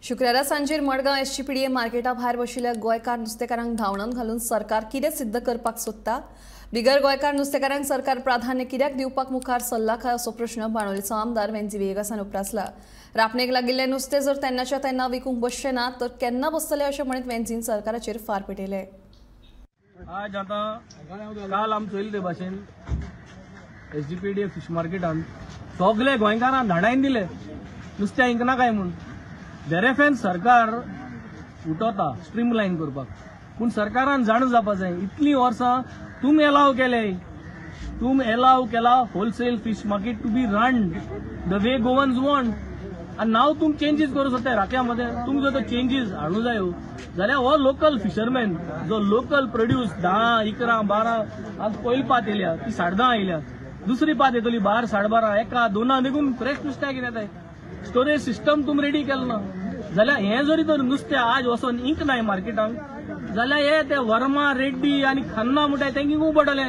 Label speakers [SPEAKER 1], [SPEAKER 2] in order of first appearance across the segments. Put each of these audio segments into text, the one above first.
[SPEAKER 1] शुक्रारा सांजेर Madgaon SGPDA Marketa भायर बशिल्ल्या गोंयकार नुस्तेकारांक धांवडावन घालून सरकार कितें सिद्ध करपाक सोदता? बिगर गोंयकार नुस्तेकारांक सरकार प्राधान्य कित्याक दिवपाक मुखार सरला काय असो प्रश्न बाणोलीचो आमदार वेंजी वेगासान उपरासला। रापणेक लागिल्लें नुस्तें जर तेन्नाच्या तेन्ना विकूंक बसचें ना तर केन्ना बसतले अशें म्हणत वेंजीन सरकाराचेर फार पेटयले।
[SPEAKER 2] आज आता काल आम चोयले ते भाशेन एसजीपीडीए फिश मार्केटान सगळे गोंयकारांक धाडायन दिले नुस्तें इंकना काय म्हूण। देरेफेन सरकार उठवता स्ट्रीमलाइन करपाक, पूण सरकारान जाण जावपा जाय इतली वर्सां तुम एलाव केला wholesale fish market to be run the way Goans want, आनी नाव तुम चेंजीस करूं सोदता राख्यामध्ये। तुम जर चेंजीस हाडूं जायो जाल्यार हो लोकल फिशरमॅन जो लोकल प्रोड्यूस 10, 11, 12 आज पयली पात येयल्या ती 10:30 येयल्या, दुसरी पात येतली 12, 12:30, 1, 2 देखून फ्रेश नुस्त्याक येता। स्टोरेज सिस्टम तुम रेडी केलो ना जाल्यार हे जरी तर नुस्तें आज वचोन इंक नाय मार्केटान जाल्यार हे ते वर्मा रेड्डी आनी खन्ना म्हणटाय तेंक इंकूंक पडटले।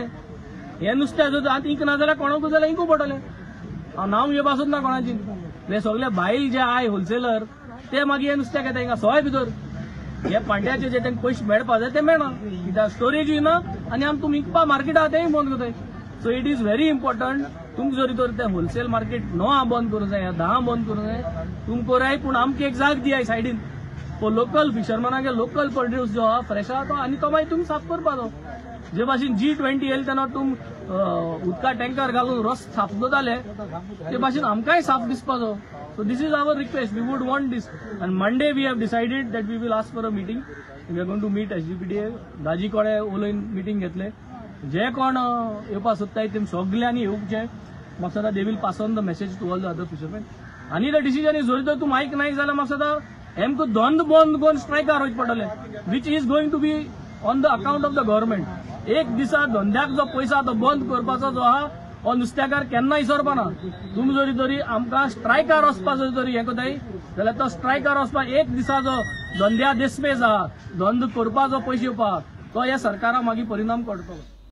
[SPEAKER 2] हे नुस्तें जर आतां इंक ना जाल्यार कोणाकूय जाल्यार इंकूंक पडटले। हांव नांव घेवपा सोदना कोणाची, हे सगळे भायल जे आय होलसेलर ते मागीर हे नुस्त्याक येता हिंगा सोय भितर। हे पांट्याचे जे तांकां पयशे मेळपा जाय ते मेळना कित्याक स्टोरेजूय ना आनी आमी तुमी विकपा मार्केटा तेय बंद करताय। So it is very important तुम जरी तर ते होलसेल मार्केट 9 बंद करूं जाय, 10 बंद करूं जाय, तुम कोराय पूण आमकां एक जाग दियाय सायडीन तो लोकल फिशरमॅनाक लोकल प्रोड्यूस जो आहा फ्रेश आहा तो आनी तो मागीर तुमी साफ करपाचो। जे भाशेन G20 येयले तेन्ना तुम उदका टँकर घालून रस साफ जाताले ते भाशेन आमकांय साफ दिसपाचो। So this is our request, we would want this and Monday we have decided that we will ask for a meeting, we are going to meet SGPDA. Daji कोडे उलयन मीटिंग घेतले, जे कोण येवपा सोदताय तेम सगल्यांनी येवचे। म्हाका सदां they will pass on the message to all the other fisherman आनी द डिसिजन इज जरी तर तूं मायक नाय जाल्यार म्हाका सदां हेमकां दोन बंद करून स्ट्रायकार वचचें पडटलें, which is going to be on the account of the government. एक दिसा धंद्याक जो पयसो तो बंद करपाचो जो आहा हो नुस्तेकार केन्ना विसरपाना। तुमी जरी तरी आमकां स्ट्रायकार वचपाचो जरी हें कोताय जाल्यार तो स्ट्रायकार वचपाक एक दिसा जो धंद्या देस्पेस आहा धंदो करपाचो पयशे येवपाक तो ह्या सरकाराक मागीर परिणाम करतलो।